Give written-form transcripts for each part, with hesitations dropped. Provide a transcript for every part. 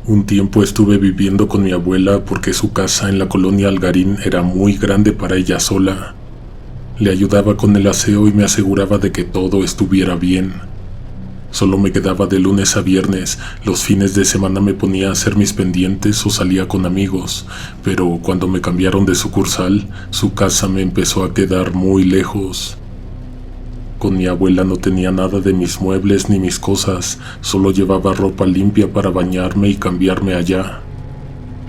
Un tiempo estuve viviendo con mi abuela porque su casa en la colonia Algarín era muy grande para ella sola. Le ayudaba con el aseo y me aseguraba de que todo estuviera bien. Solo me quedaba de lunes a viernes, los fines de semana me ponía a hacer mis pendientes o salía con amigos, pero cuando me cambiaron de sucursal, su casa me empezó a quedar muy lejos. Con mi abuela no tenía nada de mis muebles ni mis cosas, solo llevaba ropa limpia para bañarme y cambiarme allá.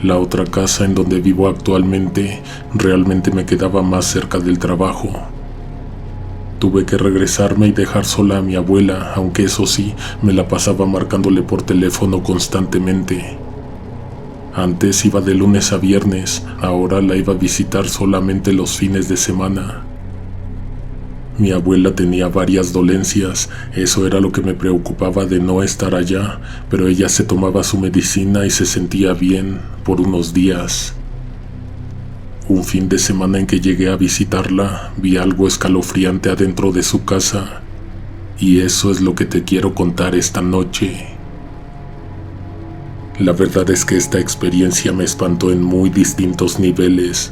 La otra casa en donde vivo actualmente realmente me quedaba más cerca del trabajo. Tuve que regresarme y dejar sola a mi abuela, aunque eso sí, me la pasaba marcándole por teléfono constantemente. Antes iba de lunes a viernes, ahora la iba a visitar solamente los fines de semana. Mi abuela tenía varias dolencias, eso era lo que me preocupaba de no estar allá, pero ella se tomaba su medicina y se sentía bien por unos días. Un fin de semana en que llegué a visitarla, vi algo escalofriante adentro de su casa, y eso es lo que te quiero contar esta noche. La verdad es que esta experiencia me espantó en muy distintos niveles.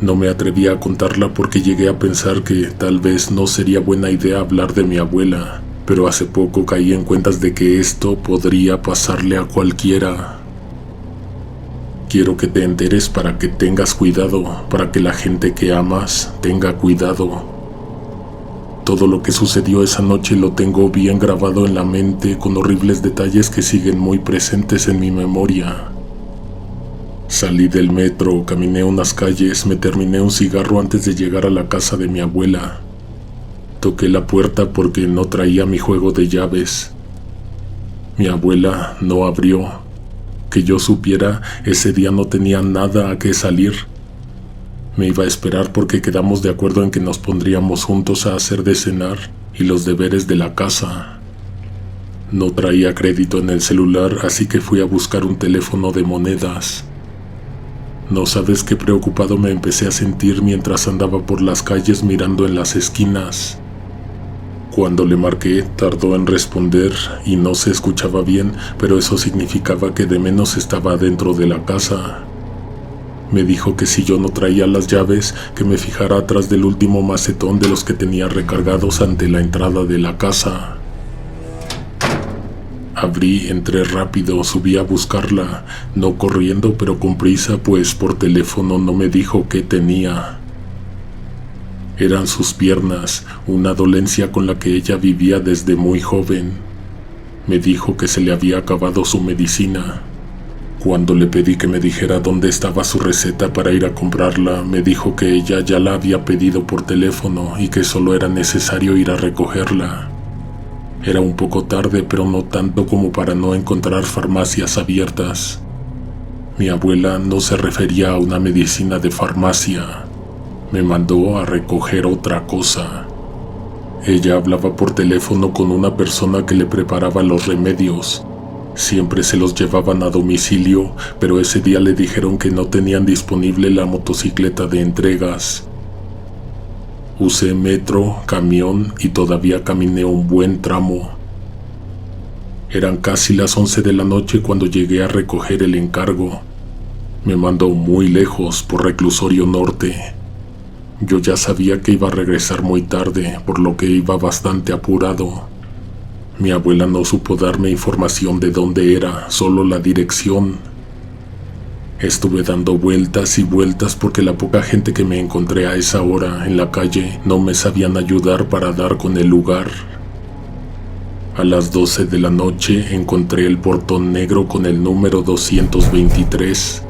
No me atreví a contarla porque llegué a pensar que tal vez no sería buena idea hablar de mi abuela, pero hace poco caí en cuentas de que esto podría pasarle a cualquiera. Quiero que te enteres para que tengas cuidado, para que la gente que amas tenga cuidado. Todo lo que sucedió esa noche lo tengo bien grabado en la mente con horribles detalles que siguen muy presentes en mi memoria. Salí del metro, caminé unas calles, me terminé un cigarro antes de llegar a la casa de mi abuela. Toqué la puerta porque no traía mi juego de llaves. Mi abuela no abrió. Que yo supiera, ese día no tenía nada a qué salir. Me iba a esperar porque quedamos de acuerdo en que nos pondríamos juntos a hacer de cenar y los deberes de la casa. No traía crédito en el celular, así que fui a buscar un teléfono de monedas. No sabes qué preocupado me empecé a sentir mientras andaba por las calles mirando en las esquinas. Cuando le marqué, tardó en responder y no se escuchaba bien, pero eso significaba que de menos estaba dentro de la casa. Me dijo que si yo no traía las llaves, que me fijara atrás del último macetón de los que tenía recargados ante la entrada de la casa. Abrí, entré rápido, subí a buscarla, no corriendo pero con prisa, pues por teléfono no me dijo qué tenía. Eran sus piernas, una dolencia con la que ella vivía desde muy joven. Me dijo que se le había acabado su medicina. Cuando le pedí que me dijera dónde estaba su receta para ir a comprarla, me dijo que ella ya la había pedido por teléfono y que solo era necesario ir a recogerla. Era un poco tarde, pero no tanto como para no encontrar farmacias abiertas. Mi abuela no se refería a una medicina de farmacia. Me mandó a recoger otra cosa. Ella hablaba por teléfono con una persona que le preparaba los remedios. Siempre se los llevaban a domicilio, pero ese día le dijeron que no tenían disponible la motocicleta de entregas. Usé metro, camión y todavía caminé un buen tramo. Eran casi las 11 de la noche cuando llegué a recoger el encargo. Me mandó muy lejos, por Reclusorio Norte. Yo ya sabía que iba a regresar muy tarde, por lo que iba bastante apurado. Mi abuela no supo darme información de dónde era, solo la dirección. Estuve dando vueltas y vueltas porque la poca gente que me encontré a esa hora en la calle no me sabían ayudar para dar con el lugar. A las 12 de la noche encontré el portón negro con el número 223.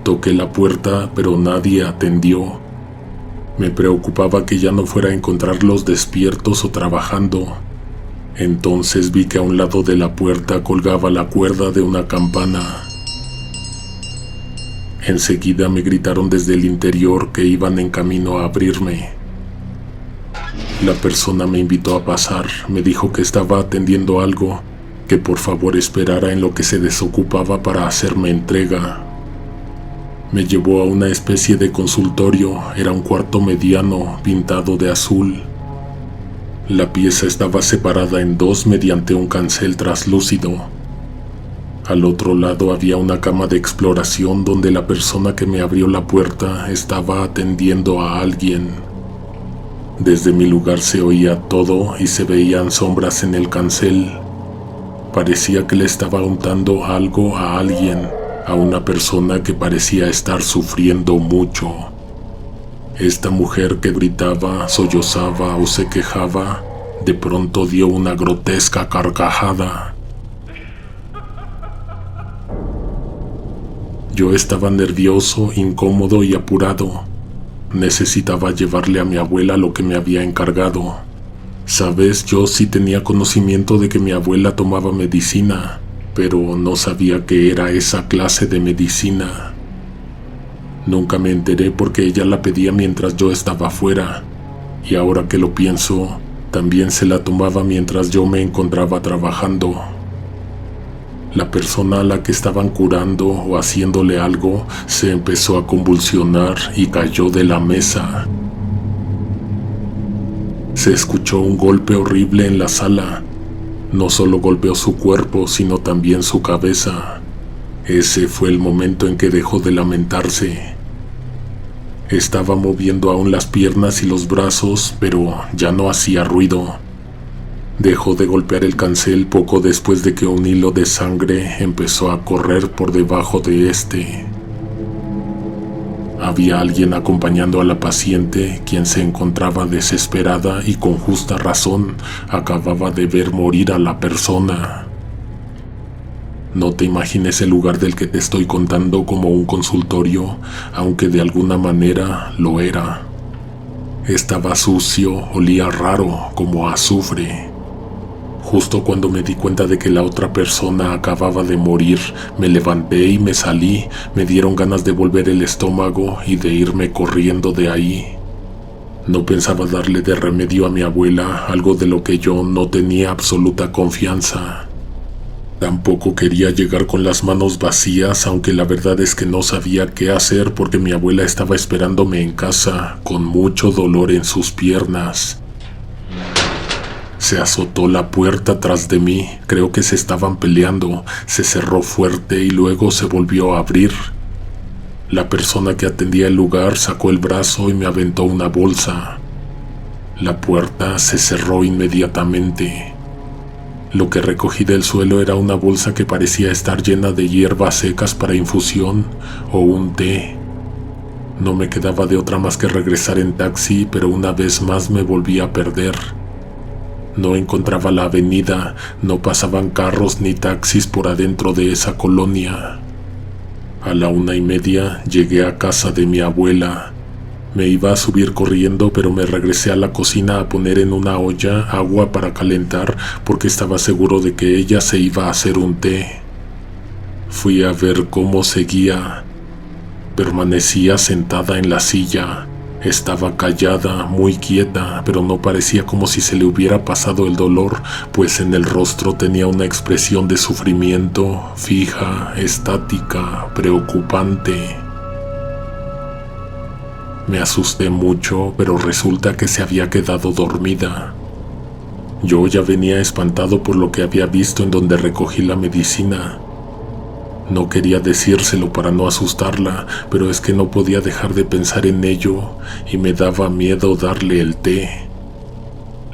Toqué la puerta, pero nadie atendió. Me preocupaba que ya no fuera a encontrarlos despiertos o trabajando. Entonces vi que a un lado de la puerta colgaba la cuerda de una campana. Enseguida me gritaron desde el interior que iban en camino a abrirme. La persona me invitó a pasar, me dijo que estaba atendiendo algo, que por favor esperara en lo que se desocupaba para hacerme entrega. Me llevó a una especie de consultorio, era un cuarto mediano, pintado de azul. La pieza estaba separada en dos mediante un cancel traslúcido. Al otro lado había una cama de exploración donde la persona que me abrió la puerta estaba atendiendo a alguien. Desde mi lugar se oía todo y se veían sombras en el cancel. Parecía que le estaba untando algo a alguien, a una persona que parecía estar sufriendo mucho. Esta mujer que gritaba, sollozaba o se quejaba, de pronto dio una grotesca carcajada. Yo estaba nervioso, incómodo y apurado. Necesitaba llevarle a mi abuela lo que me había encargado. Sabes, yo sí tenía conocimiento de que mi abuela tomaba medicina, pero no sabía que era esa clase de medicina. Nunca me enteré porque ella la pedía mientras yo estaba afuera, y ahora que lo pienso, también se la tomaba mientras yo me encontraba trabajando. La persona a la que estaban curando o haciéndole algo se empezó a convulsionar y cayó de la mesa. Se escuchó un golpe horrible en la sala. No solo golpeó su cuerpo, sino también su cabeza. Ese fue el momento en que dejó de lamentarse. Estaba moviendo aún las piernas y los brazos, pero ya no hacía ruido. Dejó de golpear el cancel poco después de que un hilo de sangre empezó a correr por debajo de este. Había alguien acompañando a la paciente, quien se encontraba desesperada y con justa razón acababa de ver morir a la persona. No te imagines el lugar del que te estoy contando como un consultorio, aunque de alguna manera lo era. Estaba sucio, olía raro, como a azufre. Justo cuando me di cuenta de que la otra persona acababa de morir, me levanté y me salí. Me dieron ganas de volver el estómago y de irme corriendo de ahí. No pensaba darle de remedio a mi abuela, algo de lo que yo no tenía absoluta confianza. Tampoco quería llegar con las manos vacías, aunque la verdad es que no sabía qué hacer porque mi abuela estaba esperándome en casa, con mucho dolor en sus piernas. Se azotó la puerta tras de mí, creo que se estaban peleando, se cerró fuerte y luego se volvió a abrir. La persona que atendía el lugar sacó el brazo y me aventó una bolsa. La puerta se cerró inmediatamente. Lo que recogí del suelo era una bolsa que parecía estar llena de hierbas secas para infusión o un té. No me quedaba de otra más que regresar en taxi, pero una vez más me volví a perder. No encontraba la avenida, no pasaban carros ni taxis por adentro de esa colonia. A la 1:30 llegué a casa de mi abuela. Me iba a subir corriendo, pero me regresé a la cocina a poner en una olla agua para calentar porque estaba seguro de que ella se iba a hacer un té. Fui a ver cómo seguía. Permanecía sentada en la silla. Estaba callada, muy quieta, pero no parecía como si se le hubiera pasado el dolor, pues en el rostro tenía una expresión de sufrimiento, fija, estática, preocupante. Me asusté mucho, pero resulta que se había quedado dormida. Yo ya venía espantado por lo que había visto en donde recogí la medicina. No quería decírselo para no asustarla, pero es que no podía dejar de pensar en ello y me daba miedo darle el té.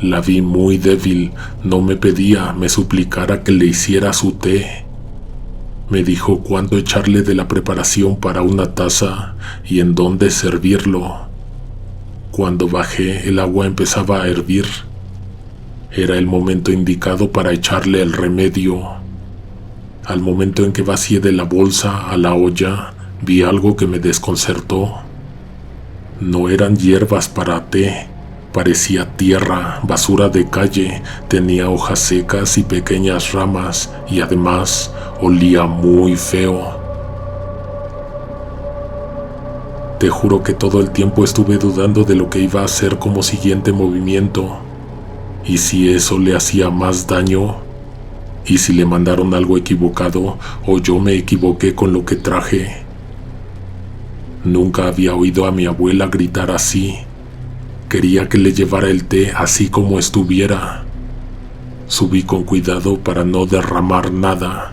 La vi muy débil, no me pedía, me suplicara que le hiciera su té. Me dijo cuándo echarle de la preparación para una taza y en dónde servirlo. Cuando bajé, el agua empezaba a hervir. Era el momento indicado para echarle el remedio. Al momento en que vacié de la bolsa a la olla, vi algo que me desconcertó. No eran hierbas para té, parecía tierra, basura de calle, tenía hojas secas y pequeñas ramas y además olía muy feo. Te juro que todo el tiempo estuve dudando de lo que iba a hacer como siguiente movimiento. ¿Y si eso le hacía más daño? ¿Y si le mandaron algo equivocado o yo me equivoqué con lo que traje? Nunca había oído a mi abuela gritar así. Quería que le llevara el té así como estuviera. Subí con cuidado para no derramar nada.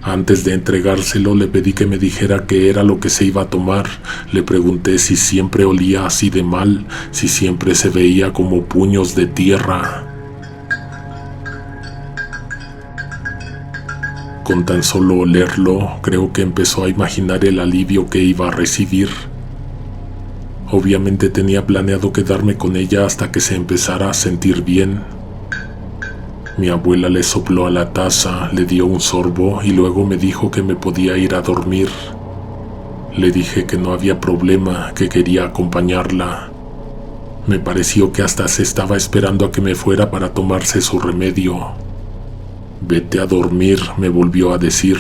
Antes de entregárselo le pedí que me dijera qué era lo que se iba a tomar. Le pregunté si siempre olía así de mal, si siempre se veía como puños de tierra. Con tan solo olerlo, creo que empezó a imaginar el alivio que iba a recibir. Obviamente tenía planeado quedarme con ella hasta que se empezara a sentir bien. Mi abuela le sopló a la taza, le dio un sorbo y luego me dijo que me podía ir a dormir. Le dije que no había problema, que quería acompañarla. Me pareció que hasta se estaba esperando a que me fuera para tomarse su remedio. «Vete a dormir», me volvió a decir.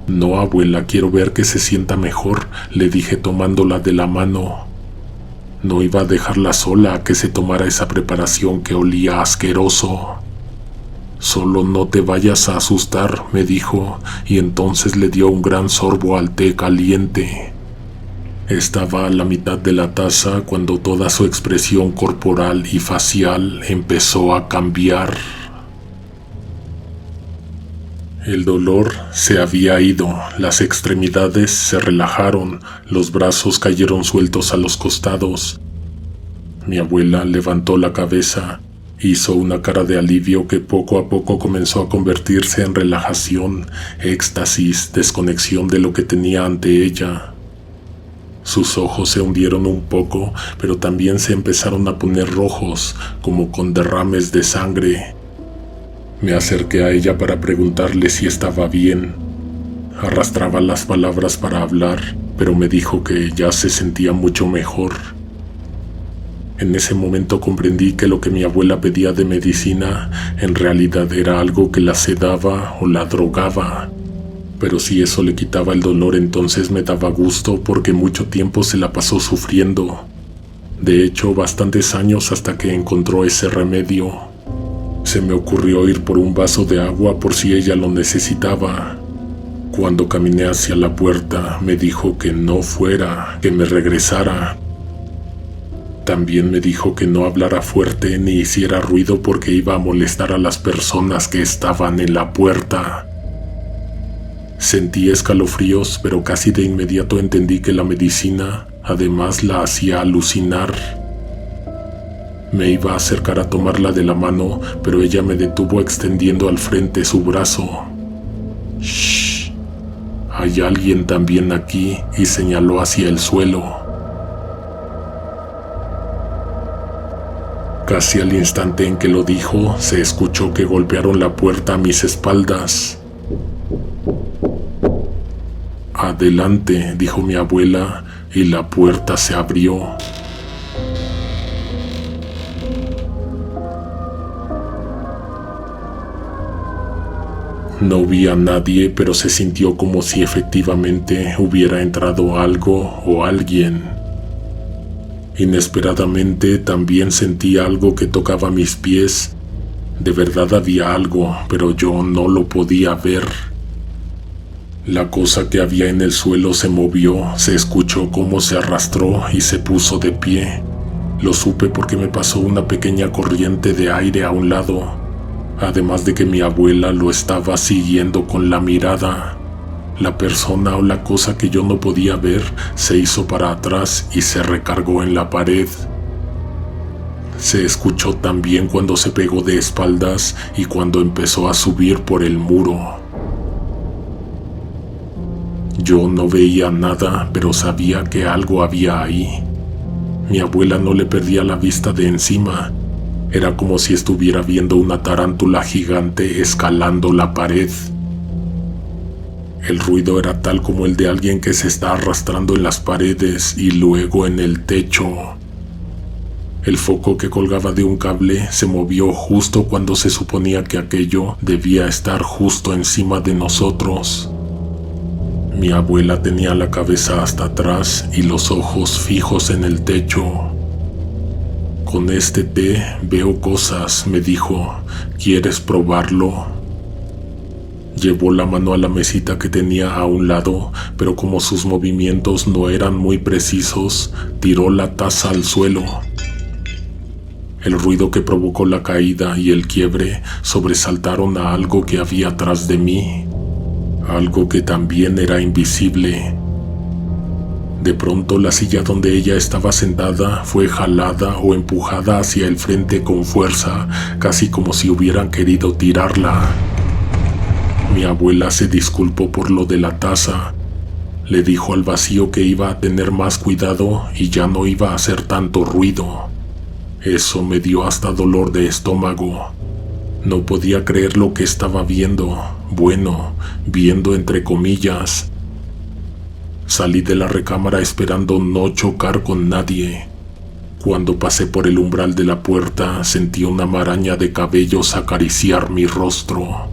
«No, abuela, quiero ver que se sienta mejor», le dije tomándola de la mano. No iba a dejarla sola a que se tomara esa preparación que olía asqueroso. «Solo no te vayas a asustar», me dijo, y entonces le dio un gran sorbo al té caliente. Estaba a la mitad de la taza cuando toda su expresión corporal y facial empezó a cambiar. El dolor se había ido, las extremidades se relajaron, los brazos cayeron sueltos a los costados. Mi abuela levantó la cabeza. Hizo una cara de alivio que poco a poco comenzó a convertirse en relajación, éxtasis, desconexión de lo que tenía ante ella. Sus ojos se hundieron un poco, pero también se empezaron a poner rojos, como con derrames de sangre. Me acerqué a ella para preguntarle si estaba bien. Arrastraba las palabras para hablar, pero me dijo que ya se sentía mucho mejor. En ese momento comprendí que lo que mi abuela pedía de medicina en realidad era algo que la sedaba o la drogaba. Pero si eso le quitaba el dolor, entonces me daba gusto porque mucho tiempo se la pasó sufriendo. De hecho, bastantes años hasta que encontró ese remedio. Se me ocurrió ir por un vaso de agua por si ella lo necesitaba. Cuando caminé hacia la puerta, me dijo que no fuera, que me regresara. También me dijo que no hablara fuerte ni hiciera ruido porque iba a molestar a las personas que estaban en la puerta. Sentí escalofríos, pero casi de inmediato entendí que la medicina además la hacía alucinar. Me iba a acercar a tomarla de la mano, pero ella me detuvo extendiendo al frente su brazo. «Shh, hay alguien también aquí», y señaló hacia el suelo. Casi al instante en que lo dijo, se escuchó que golpearon la puerta a mis espaldas. «Adelante», dijo mi abuela, y la puerta se abrió. No vi a nadie, pero se sintió como si efectivamente hubiera entrado algo o alguien. Inesperadamente también sentí algo que tocaba mis pies. De verdad había algo, pero yo no lo podía ver. La cosa que había en el suelo se movió, se escuchó cómo se arrastró y se puso de pie. Lo supe porque me pasó una pequeña corriente de aire a un lado, además de que mi abuela lo estaba siguiendo con la mirada. La persona o la cosa que yo no podía ver se hizo para atrás y se recargó en la pared. Se escuchó también cuando se pegó de espaldas y cuando empezó a subir por el muro. Yo no veía nada, pero sabía que algo había ahí. Mi abuela no le perdía la vista de encima. Era como si estuviera viendo una tarántula gigante escalando la pared. El ruido era tal como el de alguien que se está arrastrando en las paredes y luego en el techo. El foco que colgaba de un cable se movió justo cuando se suponía que aquello debía estar justo encima de nosotros. Mi abuela tenía la cabeza hasta atrás y los ojos fijos en el techo. «Con este té veo cosas», me dijo. «¿Quieres probarlo?» Llevó la mano a la mesita que tenía a un lado, pero como sus movimientos no eran muy precisos, tiró la taza al suelo. El ruido que provocó la caída y el quiebre sobresaltaron a algo que había atrás de mí. algo que también era invisible. De pronto la silla donde ella estaba sentada fue jalada o empujada hacia el frente con fuerza, casi como si hubieran querido tirarla. Mi abuela se disculpó por lo de la taza. Le dijo al vacío que iba a tener más cuidado y ya no iba a hacer tanto ruido. Eso me dio hasta dolor de estómago. No podía creer lo que estaba viendo. Bueno, viendo entre comillas. Salí de la recámara esperando no chocar con nadie. Cuando pasé por el umbral de la puerta, sentí una maraña de cabellos acariciar mi rostro.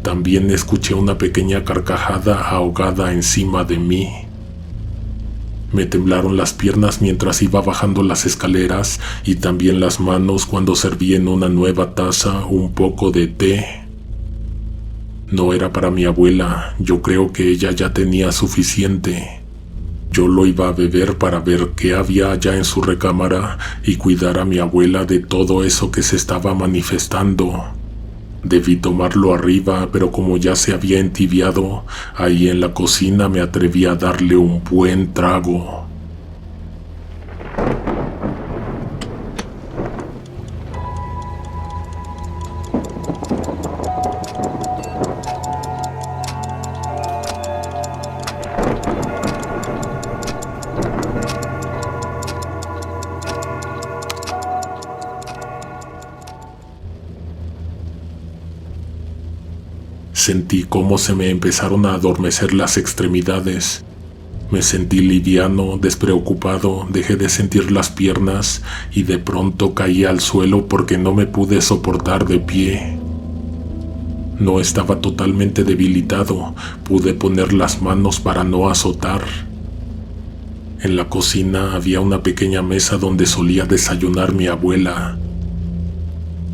También escuché una pequeña carcajada ahogada encima de mí. Me temblaron las piernas mientras iba bajando las escaleras y también las manos cuando serví en una nueva taza un poco de té. No era para mi abuela, yo creo que ella ya tenía suficiente. Yo lo iba a beber para ver qué había allá en su recámara y cuidar a mi abuela de todo eso que se estaba manifestando. Debí tomarlo arriba, pero como ya se había entibiado, ahí en la cocina me atreví a darle un buen trago. Sentí cómo se me empezaron a adormecer las extremidades. Me sentí liviano, despreocupado, dejé de sentir las piernas y de pronto caí al suelo porque no me pude soportar de pie. No estaba totalmente debilitado, pude poner las manos para no azotar. En la cocina había una pequeña mesa donde solía desayunar mi abuela.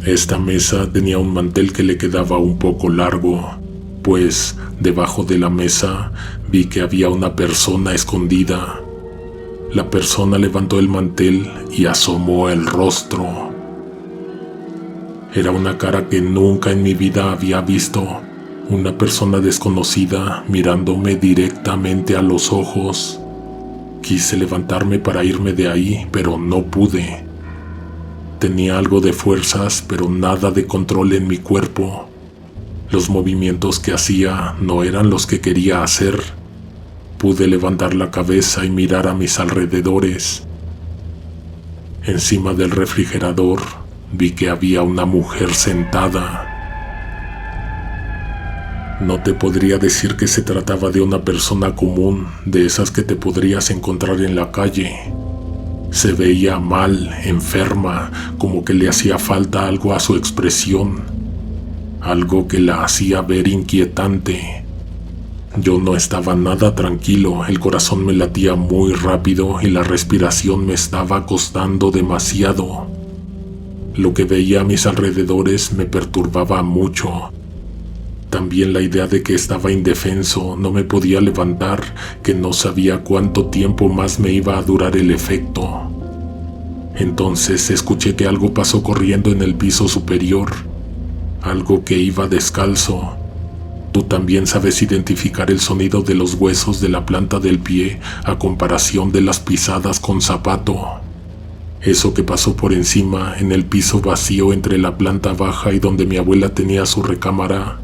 Esta mesa tenía un mantel que le quedaba un poco largo, pues debajo de la mesa vi que había una persona escondida. La persona levantó el mantel y asomó el rostro. Era una cara que nunca en mi vida había visto, una persona desconocida mirándome directamente a los ojos. Quise levantarme para irme de ahí, pero no pude. Tenía algo de fuerzas, pero nada de control en mi cuerpo. Los movimientos que hacía no eran los que quería hacer. Pude levantar la cabeza y mirar a mis alrededores. Encima del refrigerador vi que había una mujer sentada. No te podría decir que se trataba de una persona común, de esas que te podrías encontrar en la calle. Se veía mal, enferma, como que le hacía falta algo a su expresión, algo que la hacía ver inquietante. Yo no estaba nada tranquilo, el corazón me latía muy rápido y la respiración me estaba costando demasiado. Lo que veía a mis alrededores me perturbaba mucho. También la idea de que estaba indefenso, no me podía levantar, que no sabía cuánto tiempo más me iba a durar el efecto. Entonces escuché que algo pasó corriendo en el piso superior, algo que iba descalzo. Tú también sabes identificar el sonido de los huesos de la planta del pie a comparación de las pisadas con zapato. Eso que pasó por encima, en el piso vacío entre la planta baja y donde mi abuela tenía su recámara,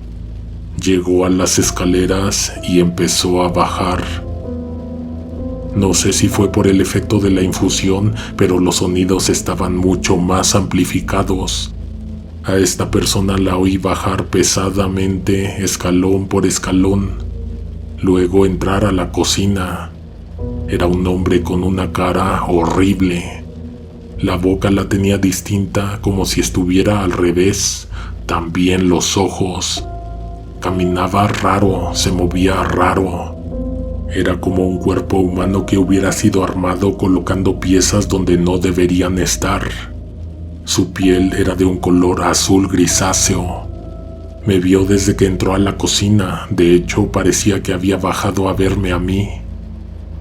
llegó a las escaleras y empezó a bajar. No sé si fue por el efecto de la infusión, pero los sonidos estaban mucho más amplificados. A esta persona la oí bajar pesadamente, escalón por escalón, luego entrar a la cocina. Era un hombre con una cara horrible. La boca la tenía distinta, como si estuviera al revés, también los ojos. Caminaba raro, se movía raro. Era como un cuerpo humano que hubiera sido armado colocando piezas donde no deberían estar. Su piel era de un color azul grisáceo. Me vio desde que entró a la cocina, de hecho parecía que había bajado a verme a mí.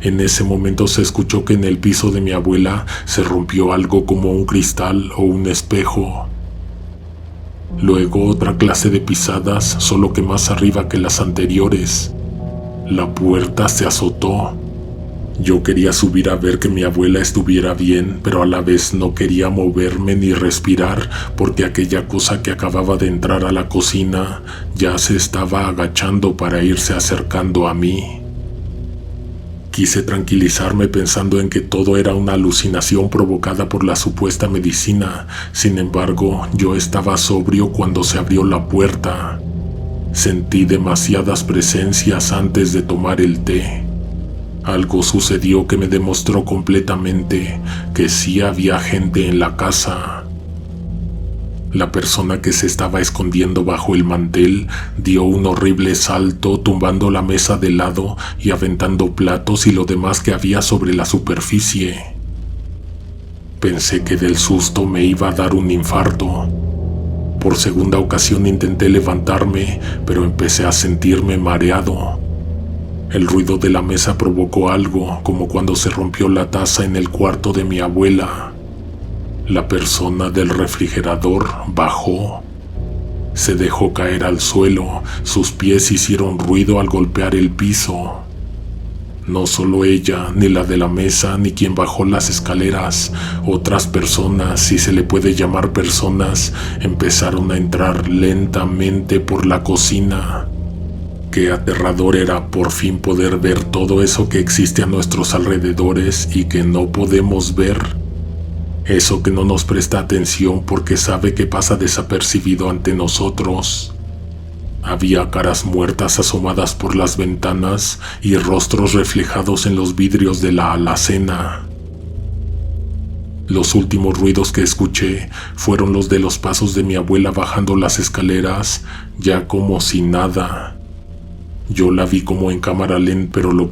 En ese momento se escuchó que en el piso de mi abuela se rompió algo como un cristal o un espejo. Luego otra clase de pisadas, solo que más arriba que las anteriores. La puerta se azotó. Yo quería subir a ver que mi abuela estuviera bien, pero a la vez no quería moverme ni respirar porque aquella cosa que acababa de entrar a la cocina ya se estaba agachando para irse acercando a mí. Quise tranquilizarme pensando en que todo era una alucinación provocada por la supuesta medicina. Sin embargo, yo estaba sobrio cuando se abrió la puerta. Sentí demasiadas presencias antes de tomar el té. Algo sucedió que me demostró completamente que sí había gente en la casa. La persona que se estaba escondiendo bajo el mantel dio un horrible salto, tumbando la mesa de lado y aventando platos y lo demás que había sobre la superficie. Pensé que del susto me iba a dar un infarto. Por segunda ocasión intenté levantarme, pero empecé a sentirme mareado. El ruido de la mesa provocó algo, como cuando se rompió la taza en el cuarto de mi abuela. La persona del refrigerador bajó. Se dejó caer al suelo, sus pies hicieron ruido al golpear el piso. No solo ella, ni la de la mesa, ni quien bajó las escaleras, otras personas, si se le puede llamar personas, empezaron a entrar lentamente por la cocina. Qué aterrador era por fin poder ver todo eso que existe a nuestros alrededores y que no podemos ver. Eso que no nos presta atención porque sabe que pasa desapercibido ante nosotros. Había caras muertas asomadas por las ventanas y rostros reflejados en los vidrios de la alacena. Los últimos ruidos que escuché fueron los de los pasos de mi abuela bajando las escaleras, ya como si nada. Yo la vi como en cámara lenta, pero lo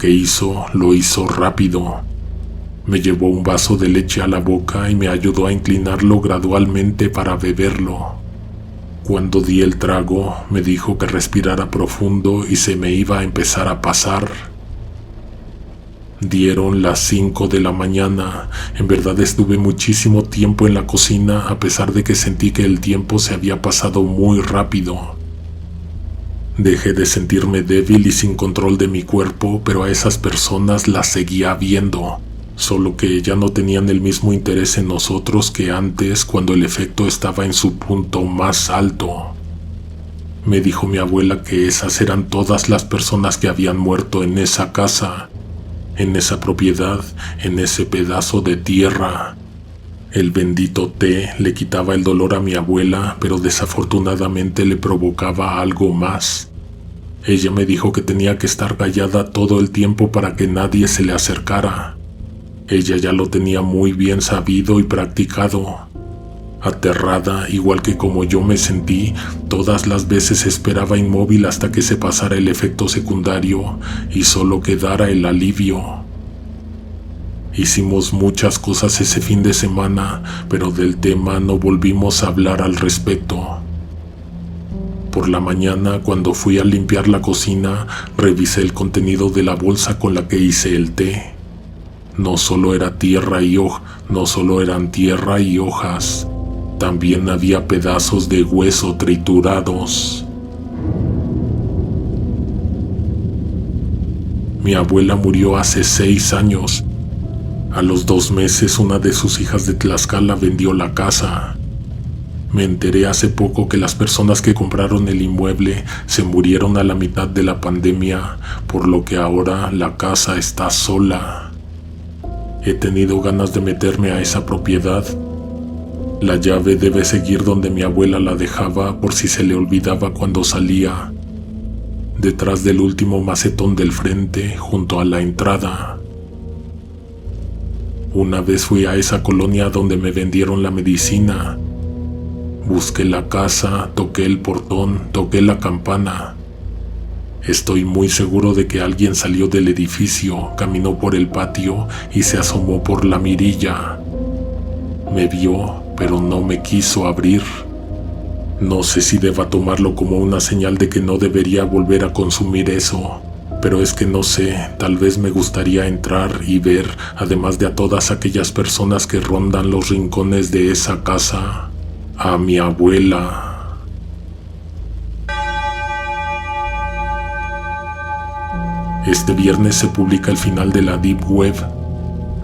lo hizo rápido. Me llevó un vaso de leche a la boca y me ayudó a inclinarlo gradualmente para beberlo. Cuando di el trago, me dijo que respirara profundo y se me iba a empezar a pasar. Dieron las 5 de la mañana. En verdad estuve muchísimo tiempo en la cocina a pesar de que sentí que el tiempo se había pasado muy rápido. Dejé de sentirme débil y sin control de mi cuerpo, pero a esas personas las seguía viendo. Solo que ya no tenían el mismo interés en nosotros que antes cuando el efecto estaba en su punto más alto. Me dijo mi abuela que esas eran todas las personas que habían muerto en esa casa, en esa propiedad, en ese pedazo de tierra. El bendito té le quitaba el dolor a mi abuela, pero desafortunadamente le provocaba algo más. Ella me dijo que tenía que estar callada todo el tiempo para que nadie se le acercara. Ella ya lo tenía muy bien sabido y practicado. Aterrada, igual que como yo me sentí, todas las veces esperaba inmóvil hasta que se pasara el efecto secundario y solo quedara el alivio. Hicimos muchas cosas ese fin de semana, pero del tema no volvimos a hablar al respecto. Por la mañana, cuando fui a limpiar la cocina, revisé el contenido de la bolsa con la que hice el té. No solo eran tierra y hojas, también había pedazos de hueso triturados. Mi abuela murió hace 6 años. A los 2 meses, una de sus hijas de Tlaxcala vendió la casa. Me enteré hace poco que las personas que compraron el inmueble se murieron a la mitad de la pandemia, por lo que ahora la casa está sola. He tenido ganas de meterme a esa propiedad. La llave debe seguir donde mi abuela la dejaba por si se le olvidaba cuando salía, detrás del último macetón del frente, junto a la entrada. Una vez fui a esa colonia donde me vendieron la medicina. Busqué la casa, toqué el portón, toqué la campana. Estoy muy seguro de que alguien salió del edificio, caminó por el patio y se asomó por la mirilla. Me vio, pero no me quiso abrir. No sé si deba tomarlo como una señal de que no debería volver a consumir eso, pero es que no sé, tal vez me gustaría entrar y ver, además de a todas aquellas personas que rondan los rincones de esa casa, a mi abuela. Este viernes se publica el final de la Deep Web.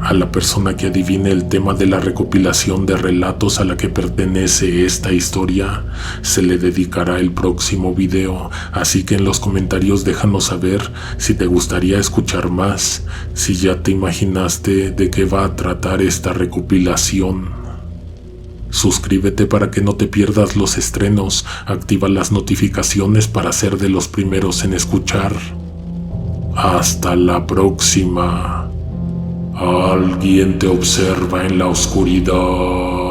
A la persona que adivine el tema de la recopilación de relatos a la que pertenece esta historia, se le dedicará el próximo video, así que en los comentarios déjanos saber si te gustaría escuchar más, si ya te imaginaste de qué va a tratar esta recopilación. Suscríbete para que no te pierdas los estrenos, activa las notificaciones para ser de los primeros en escuchar. Hasta la próxima. Alguien te observa en la oscuridad.